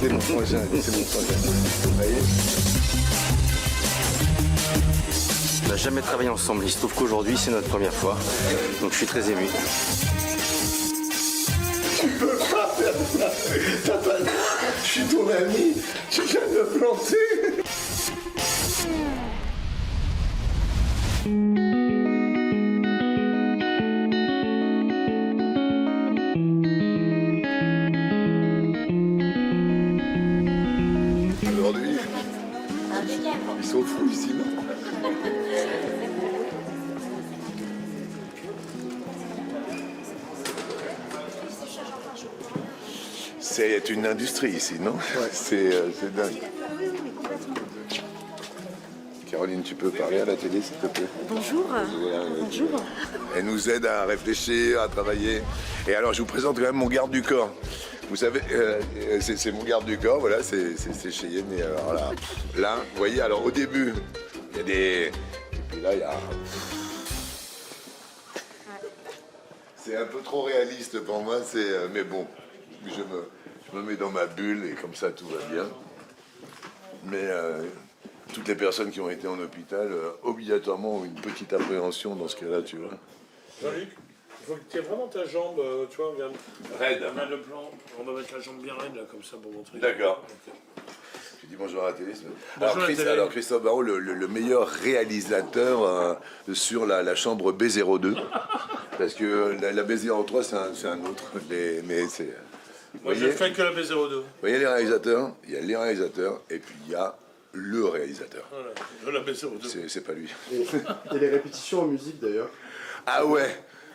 c'est mon frangin, c'est mon frangin. Vous voyez? On n'a jamais travaillé ensemble, il se trouve qu'aujourd'hui c'est notre première fois, donc je suis très ému. Tu peux pas faire ça. Je suis ton ami, tu viens de me planter. Aujourd'hui, ils sont fous ici, non? C'est une industrie ici, non? Ouais. C'est dingue. Caroline, tu peux parler à la télé, s'il te plaît? Bonjour. Bonjour. Elle nous aide à réfléchir, à travailler. Et alors, je vous présente quand même mon garde du corps. Vous savez, c'est mon garde du corps, voilà, c'est Cheyenne. Et alors là, vous voyez, alors au début, il y a des... Et puis là, il y a... C'est un peu trop réaliste pour moi, mais bon, je me mets dans ma bulle et comme ça, tout va bien. Mais toutes les personnes qui ont été en hôpital, obligatoirement, ont une petite appréhension dans ce cas-là, tu vois. Jean-Luc, il faut que tu aies vraiment ta jambe, tu vois, regarde. Raide. On a le plan, on va mettre la jambe bien raide, là, comme ça, pour montrer. D'accord. Okay. Tu dis bonjour à la télé. Bonjour Alors, Christophe Barrault, le meilleur réalisateur sur la chambre B02. Parce que la B03, c'est un autre. Mais c'est... Moi, je ne fais que la B02. Vous voyez les réalisateurs? Il y a les réalisateurs et puis il y a le réalisateur. Voilà, la B02. C'est pas lui. Et les répétitions en musique d'ailleurs. Ah ouais.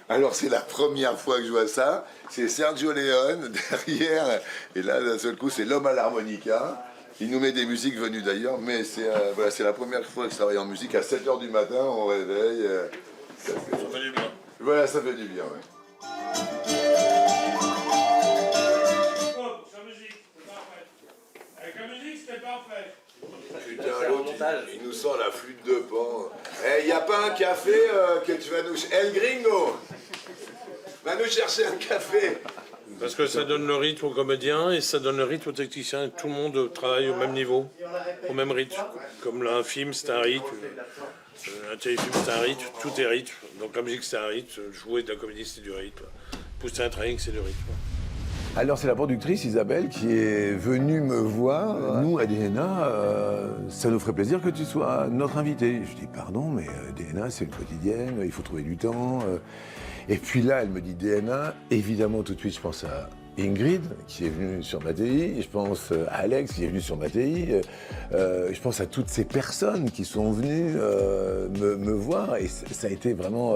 Alors c'est la première fois que je vois ça. C'est Sergio Leone derrière. Et là, d'un seul coup, c'est l'homme à l'harmonica. Il nous met des musiques venues d'ailleurs. Mais c'est voilà, la première fois que je travaille en musique. À 7h du matin, on réveille. Ça fait du bien. Voilà, ça fait du bien, ouais. Avec la musique, c'était parfait. Putain, l'autre, il nous sort la flûte de Pan. Eh, y a pas un café que tu vas nous... El Gringo, va nous chercher un café. Parce que ça donne le rythme aux comédiens et ça donne le rythme aux techniciens. Tout le monde travaille au même niveau, au même rythme. Comme là, un film, c'est un rythme. Un téléfilm, c'est un rythme. Tout est rythme. Donc la musique, c'est un rythme. Jouer de la comédie, c'est du rythme. Pousser un train, c'est du rythme. Alors c'est la productrice Isabelle qui est venue me voir. Nous à DNA, ça nous ferait plaisir que tu sois notre invité. Je dis pardon, mais DNA c'est une quotidienne, il faut trouver du temps. Et puis là elle me dit DNA, évidemment tout de suite je pense à Ingrid qui est venue sur Mattei, je pense à Alex qui est venu sur Mattei, je pense à toutes ces personnes qui sont venues me voir et ça a été vraiment...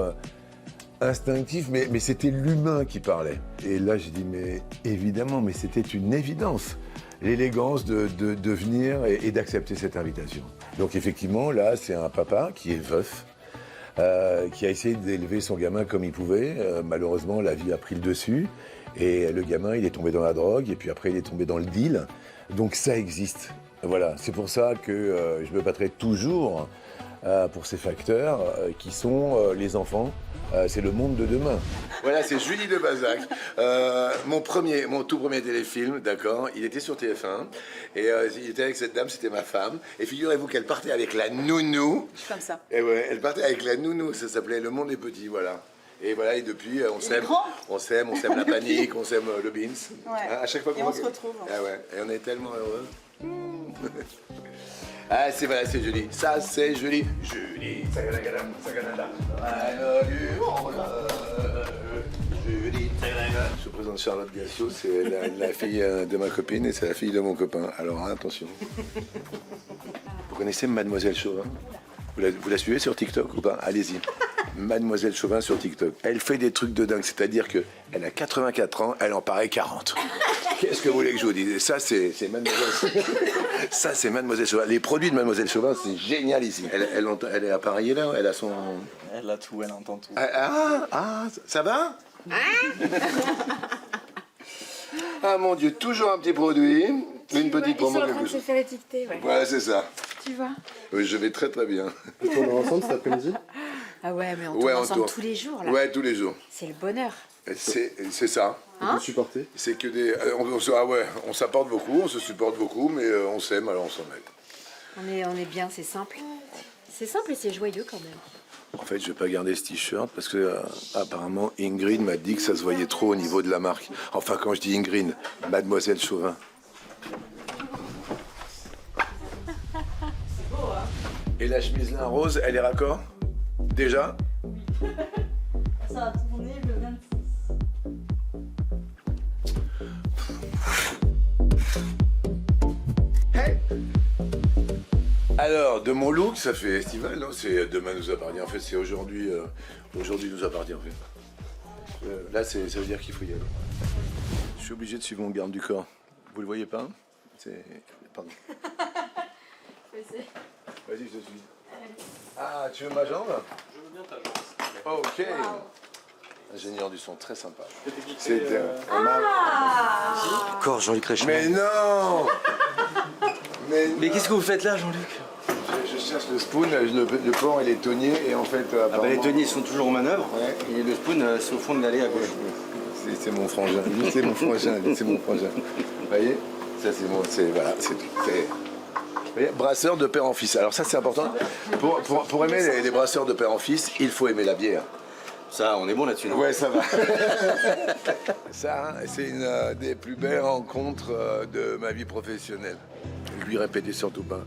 instinctif, mais c'était l'humain qui parlait. Et là, j'ai dit, mais évidemment, mais c'était une évidence, l'élégance de venir et d'accepter cette invitation. Donc effectivement, là, c'est un papa qui est veuf, qui a essayé d'élever son gamin comme il pouvait. Malheureusement, la vie a pris le dessus, et le gamin, il est tombé dans la drogue, et puis après, il est tombé dans le deal. Donc ça existe. Voilà, c'est pour ça que je me battrai toujours pour ces facteurs qui sont les enfants. C'est le monde de demain. Voilà, c'est Julie de Bazac. Mon tout premier téléfilm, d'accord, il était sur TF1. Et il était avec cette dame, c'était ma femme. Et figurez-vous qu'elle partait avec la nounou. Je suis comme ça. Et ouais, elle partait avec la nounou, ça s'appelait Le Monde est Petit, voilà. Et voilà, et depuis, on s'aime la panique, on s'aime le beans. Ouais. À chaque fois qu'on Et on se retrouve. Ah ouais, et on est tellement heureux. Ah, c'est voilà, c'est Julie. Ça, c'est Julie. Julie, sagadagada, sagadada. I love you. Julie, sagadagada. Je vous présente Charlotte Gassio, c'est la fille de ma copine et c'est la fille de mon copain. Alors, attention. Vous connaissez Mademoiselle Chauvin? Vous la suivez sur TikTok ou pas? Allez-y. Mademoiselle Chauvin sur TikTok. Elle fait des trucs de dingue, c'est-à-dire qu'elle a 84 ans, elle en paraît 40. Qu'est-ce que vous voulez que je vous dise? Ça, c'est Mademoiselle. Ça, c'est Mademoiselle Chauvin. Les produits de Mademoiselle Chauvin, c'est génial ici. Elle est appareillée là, elle a son... Elle a tout, elle entend tout. Ça va? Ah mon Dieu, toujours un petit produit, une petite promo. Ils sont en train de se faire étiqueter, ouais. Voilà, c'est ça. Tu vois? Oui, je vais très très bien. Et on est ensemble cet après-midi? Ah ouais, mais on Ouais, tourne on ensemble tourne. tous les jours là. Ouais, tous les jours. C'est le bonheur. C'est ça. Vous supportez? C'est que des. Ah ouais, on s'apporte beaucoup, on se supporte beaucoup, mais on s'aime, alors on s'en mêle. On est bien, c'est simple. C'est simple et c'est joyeux quand même. En fait, je vais pas garder ce t-shirt parce que apparemment Ingrid m'a dit que ça se voyait trop au niveau de la marque. Enfin, quand je dis Ingrid, Mademoiselle Chauvin. Et la chemise lin rose, elle est raccord? Déjà? Ça a tourné le 26. Hey! Alors, de mon look, ça fait estival, non? C'est demain nous appartient. En fait, c'est aujourd'hui. Aujourd'hui nous appartient, en fait. Là, ça veut dire qu'il faut y aller. Je suis obligé de suivre mon garde du corps. Vous le voyez pas? C'est. Pardon. Vas-y, je te suis. Ah, tu veux ma jambe? Je veux bien ta jambe. Ok. Ingénieur du son, très sympa. C'était. Encore Jean-Luc Reichmann. Mais non! Mais qu'est-ce que vous faites là, Jean-Luc? Je cherche le spoon, le porc et les tonniers, et en fait. Ah bah les tonniers sont toujours en manœuvre, Ouais. et le spoon c'est au fond de l'allée à gauche. C'est mon frangin, lui, c'est mon frangin, lui, c'est mon frangin. Vous voyez? Ça c'est mon. Voilà, c'est tout. Vous voyez, brasseur de père en fils. Alors ça c'est important. Pour aimer les brasseurs de père en fils, il faut aimer la bière. Ça, on est bon là-dessus, non? Ouais, ça va. Ça, c'est une des plus belles rencontres de ma vie professionnelle. Je lui répétais surtout pas.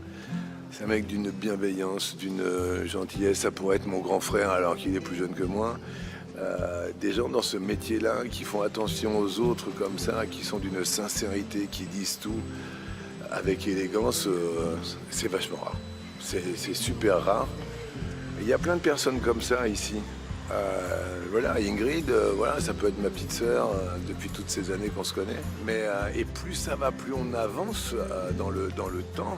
C'est un mec d'une bienveillance, d'une gentillesse. Ça pourrait être mon grand frère alors qu'il est plus jeune que moi. Des gens dans ce métier-là qui font attention aux autres comme ça, qui sont d'une sincérité, qui disent tout avec élégance, c'est vachement rare. C'est super rare. Il y a plein de personnes comme ça ici. Voilà, Ingrid, voilà, ça peut être ma petite sœur depuis toutes ces années qu'on se connaît. Mais et plus ça va, plus on avance dans le temps.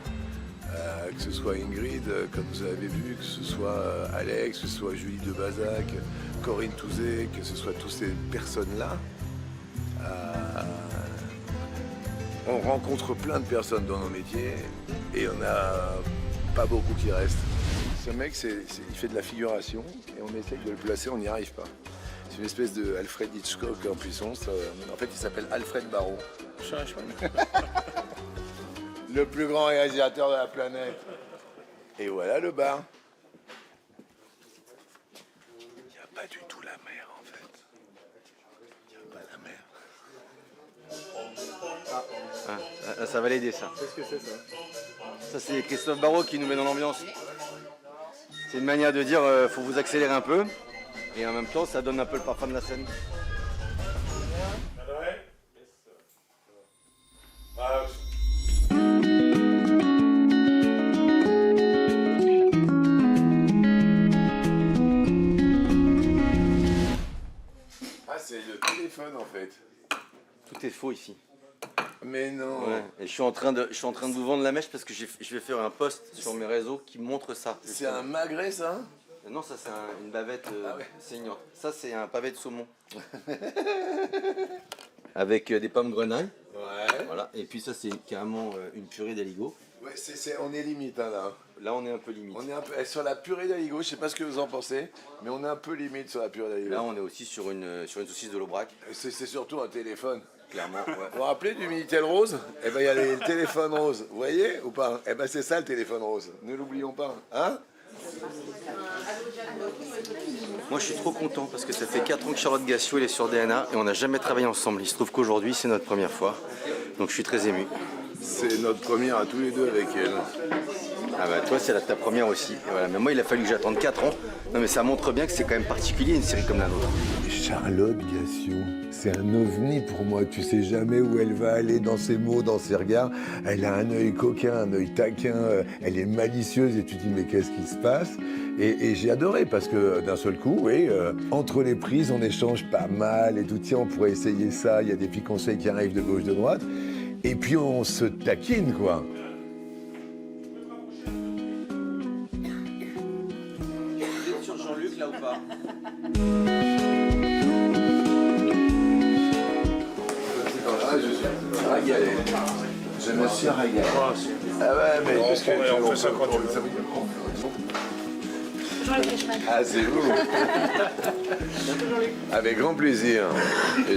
Que ce soit Ingrid, comme vous avez vu, que ce soit Alex, que ce soit Julie de Bazac, Corinne Touzé, que ce soit toutes ces personnes-là. On rencontre plein de personnes dans nos métiers et on n'a pas beaucoup qui restent. Ce mec, il fait de la figuration et on essaye de le placer, on n'y arrive pas. C'est une espèce de Alfred Hitchcock en puissance. En fait, il s'appelle Alfred Barrault. Le plus grand réalisateur de la planète. Et voilà le bar. Il n'y a pas du tout la mer en fait. Il n'y a pas la mer. Ah, ça va l'aider, ça. Qu'est-ce que c'est ça? Ça, c'est Christophe Barrault qui nous met dans l'ambiance. C'est une manière de dire, faut vous accélérer un peu, et en même temps, ça donne un peu le parfum de la scène. Ah, c'est le téléphone en fait. Tout est faux ici. Mais non. Ouais. Et je suis en train de vous vendre la mèche parce que je vais faire un post sur mes réseaux qui montre ça. C'est un magret ça? Non, ça c'est une bavette ouais. saignante. Ça c'est un pavé de saumon. Avec des pommes grenaille. Ouais. Voilà. Et puis ça c'est carrément une purée d'aligot. Ouais, on est limite hein, là. Là on est un peu limite. On est un peu sur la purée d'aligot, je sais pas ce que vous en pensez, mais on est un peu limite sur la purée d'aligot. Là on est aussi sur une saucisse de l'Aubrac. C'est surtout un téléphone. Clairement. Ouais. Vous vous rappelez du Minitel rose? Eh ben il y a les téléphones roses, vous voyez ou pas? Eh ben c'est ça le téléphone rose, ne l'oublions pas, hein? Moi je suis trop content parce que ça fait 4 ans que Charlotte Gassiot elle est sur DNA et on n'a jamais travaillé ensemble. Il se trouve qu'aujourd'hui c'est notre première fois, donc je suis très ému. C'est notre première à tous les deux avec elle. Ah bah toi c'est ta première aussi. Et voilà. Mais moi il a fallu que j'attende 4 ans. Non mais ça montre bien que c'est quand même particulier une série comme la nôtre. Charlotte Gassiot, c'est un ovni pour moi. Tu sais jamais où elle va aller dans ses mots, dans ses regards. Elle a un œil coquin, un œil taquin. Elle est malicieuse et tu te dis mais qu'est-ce qui se passe? Et j'ai adoré parce que d'un seul coup, oui, entre les prises, on échange pas mal et tout. Tiens, on pourrait essayer ça. Il y a des petits conseils qui arrivent de gauche, de droite. Et puis on se taquine, quoi. Vous êtes sur Jean-Luc là ou pas? Ah, je suis régalé. Je me suis régalé. Ah ouais, mais parce que on fait ça quand tu veux. Jean-Luc Reichmann. Ah, c'est vous. Avec grand plaisir. Et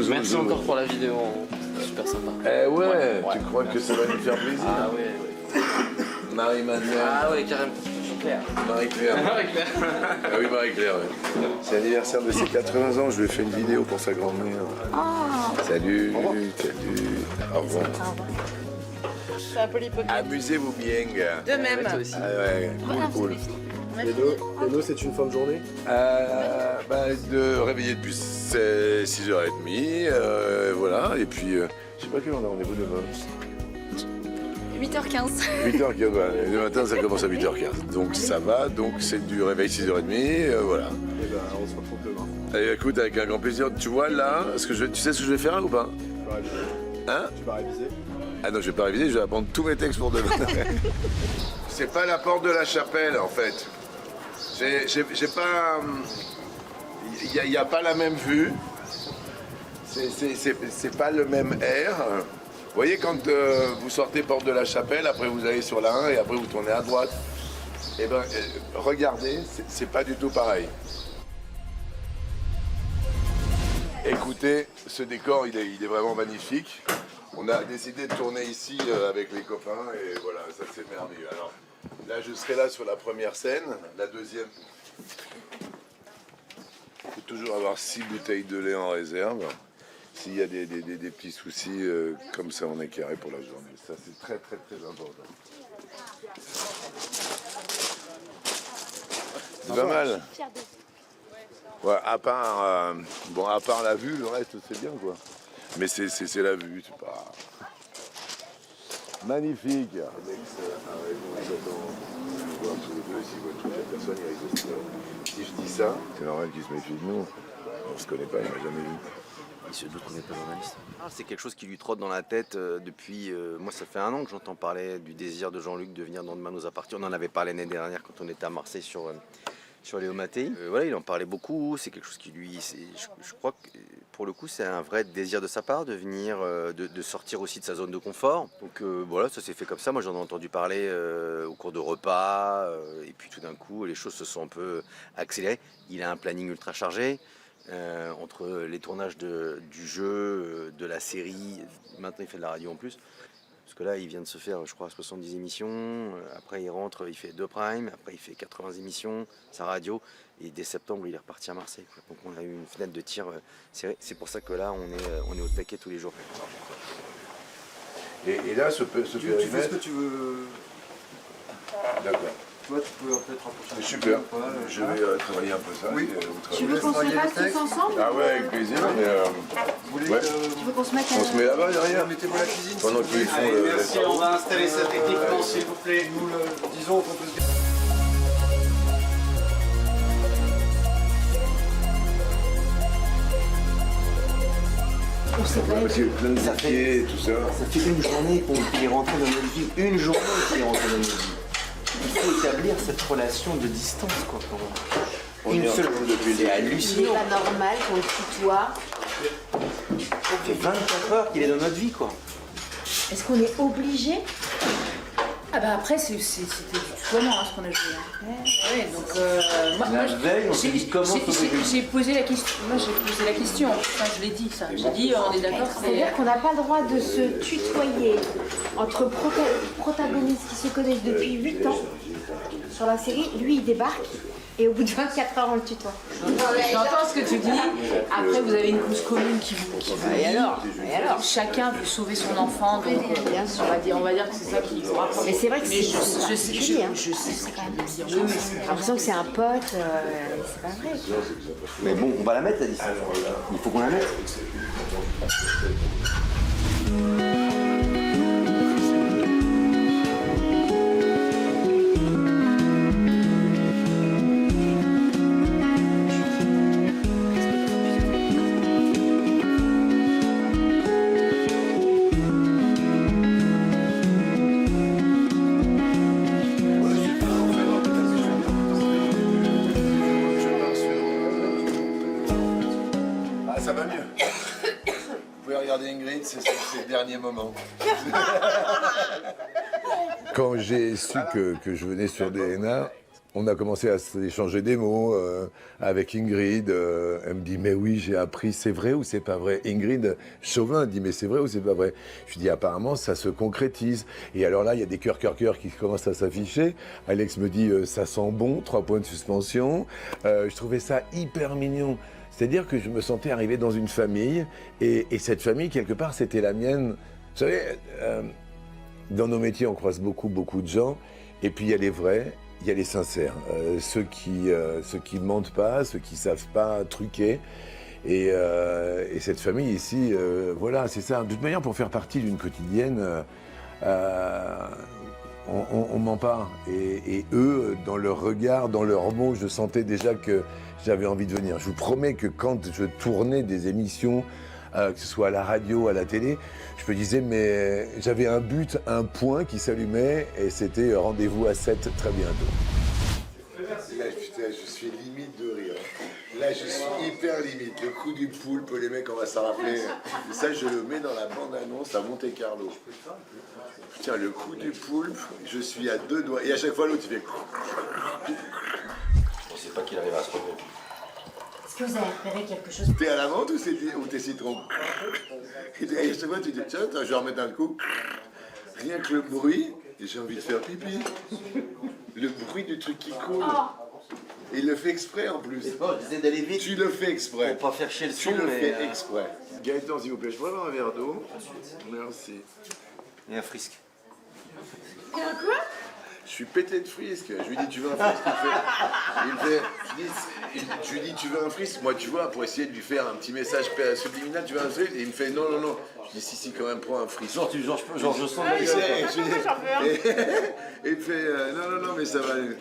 Merci encore pour la vidéo, super sympa. Eh ouais, tu crois que ça va nous faire plaisir? Ah ouais. Marie-Madeleine. Ah ouais, carrément. Claire. Marie-Claire. Marie-Claire. Ah oui, Marie-Claire, ouais. C'est l'anniversaire de ses 80 ans, je lui ai fait une vidéo pour sa grand-mère. Salut, salut. Au revoir. C'est un polypocket. Amusez-vous bien, gars. De même. Toi aussi. Ah ouais, cool. Eno, c'est une fin de journée? De réveiller depuis 6h30, voilà, et puis, je sais pas quelle heure on est, vous demain 8h15. 8h15, ouais. Le matin ça commence à 8h15, donc ça va, donc c'est du réveil 6h30, voilà. Eh ben, on se retrouve demain. Allez, écoute, avec un grand plaisir, tu vois là, tu sais ce que je vais faire ou pas? Tu vas réviser. Hein? Tu vas réviser. Ah non, je vais pas réviser, je vais apprendre tous mes textes pour demain. C'est pas la porte de la chapelle en fait. J'ai pas. Il n'y a pas la même vue. C'est pas le même air. Vous voyez, quand vous sortez porte de la chapelle, après vous allez sur la 1 et après vous tournez à droite. Eh ben, regardez, c'est pas du tout pareil. Écoutez, ce décor, il est vraiment magnifique. On a décidé de tourner ici avec les copains et voilà, ça c'est merveilleux. Alors là, je serai là sur la première scène, la deuxième. Il faut toujours avoir 6 bouteilles de lait en réserve. S'il y a des petits soucis, comme ça on est carré pour la journée. Ça c'est très très très important. C'est pas mal. Ouais, à part la vue, le reste c'est bien quoi. Mais c'est la vue, c'est pas... Magnifique. Alex, voir tous les deux, s'ils voient toute la personne, ils risquent de se... Si je dis ça, c'est normal qu'ils se méfient de nous. On se connaît pas, il m'a jamais vu. Il se doute qu'on n'est pas journaliste. C'est quelque chose qui lui trotte dans la tête depuis... moi, ça fait 1 an que j'entends parler du désir de Jean-Luc de venir dans Demain nous appartient. On en avait parlé l'année dernière quand on était à Marseille sur Léo Mattei. Voilà, il en parlait beaucoup. C'est quelque chose qui lui... Je crois que pour le coup, c'est un vrai désir de sa part de venir, de sortir aussi de sa zone de confort. Donc voilà, ça s'est fait comme ça. Moi, j'en ai entendu parler au cours de repas. Et puis tout d'un coup, les choses se sont un peu accélérées. Il a un planning ultra chargé. Entre les tournages du jeu, de la série, maintenant il fait de la radio en plus, parce que là il vient de se faire je crois 70 émissions, après il rentre, il fait 2 primes, après il fait 80 émissions, sa radio, et dès septembre il est reparti à Marseille, quoi. Donc on a eu une fenêtre de tir serrée, c'est pour ça que là on est au taquet tous les jours. Et là, ce Tu fais ce périmètre... que tu veux. D'accord. Toi, tu peux peut-être rapprocher. C'est super. Je vais travailler un peu ça. Oui. Tu veux qu'on se fasse tous ensemble? Ah ouais, avec plaisir. Mais, Vous voulez ouais. Tu veux qu'on se mette On se met là-bas derrière. mettez-vous à la cuisine. Pendant qu'ils font le... Merci, on va installer ça techniquement, s'il vous plaît. Nous le disons qu'on peut se. On sait pas. Parce qu'il y a plein de métiers, tout ça. Ça fait une journée qu'il est rentré dans notre vie, une journée qu'il est rentré dans notre vie. Il faut établir cette relation de distance, quoi. On est ensemble depuis C'est le C'est hallucinant. pas normal qu'on le tutoie. Ça fait 24 heures qu'il est dans notre vie, quoi. Est-ce qu'on est obligé? Ah bah après c'était du tutoiement ce qu'on a joué. Ouais, donc moi, veille, on s'est dit comment j'ai posé la question. Moi j'ai posé la question. Enfin, je l'ai dit ça. J'ai dit on est d'accord. C'est-à-dire qu'on n'a pas le droit de se tutoyer entre protagonistes qui se connaissent depuis 8 ans sur la série. Lui, il débarque et au bout de 24 heures, on le tutoie. J'entends ce que tu dis. Après vous avez une cause commune qui vous Et alors? chacun veut sauver son enfant. Donc Bien sûr. on va dire que c'est ça qui vous rapproche. Mais c'est vrai que Mais c'est particulier, hein. je sais ce quand qu'il même veut dire. J'ai l'impression que c'est un pote, c'est pas vrai. Quoi. Mais bon, on va la mettre, la distance. Il faut qu'on la mette. Ah, ça va mieux. Vous pouvez regarder Ingrid, c'est le dernier moment. Quand j'ai su que je venais sur DNA, On a commencé à s'échanger des mots avec Ingrid. Elle me dit, mais oui, j'ai appris, c'est vrai ou c'est pas vrai? Ingrid Chauvin dit, mais c'est vrai ou c'est pas vrai? Je lui dis, apparemment, ça se concrétise. Et alors là, il y a des cœurs qui commencent à s'afficher. Alex me dit, ça sent bon, 3 points de suspension. Je trouvais ça hyper mignon. C'est-à-dire que je me sentais arrivé dans une famille, et cette famille, quelque part, c'était la mienne. Vous savez, dans nos métiers, on croise beaucoup de gens, et puis il y a les vrais, il y a les sincères, ceux qui mentent pas, ceux qui savent pas truquer. Et cette famille ici, voilà, c'est ça. De toute manière, pour faire partie d'une quotidienne, on ment pas. Et eux, dans leur regard, dans leurs mots, je sentais déjà que j'avais envie de venir. Je vous promets que quand je tournais des émissions, que ce soit à la radio, à la télé, je me disais, mais j'avais un but, un point qui s'allumait, et c'était rendez-vous à 7 très bientôt. Là, putain, je suis limite de rire. Là, je suis hyper limite. Le coup du poulpe, les mecs, on va s'en rappeler. Et ça, je le mets dans la bande-annonce à Monte Carlo. Putain, le coup du poulpe, je suis à 2 doigts. Et à chaque fois, l'autre, il fait... Je pensais pas qu'il arriverait à se relever. Est-ce que vous avez repéré quelque chose? T'es à la menthe ou t'es citron? Et à chaque fois, tu dis, tiens, je vais remettre un coup. Rien que le bruit, et j'ai envie de faire pipi. Le bruit du truc qui coule. Et il le fait exprès en plus. C'est pas, j'essaie d'aller vite. Tu le fais exprès. Pour pas faire chier le son, Tu le mais, fais exprès. Gaëtan, s'il vous plaît, je pourrais avoir un verre d'eau? Merci. Et un frisque. Et un quoi? Je suis pété de frisque. Je lui dis, tu veux un frisque? Je lui dis, tu veux un frisque? Moi, tu vois, pour essayer de lui faire un petit message subliminal, tu veux un frisque? Et il me fait, non, non, non. Je dis, si, quand même, prends un frisque. Genre, je sens Et il me fait, non, non, non, mais ça va aller.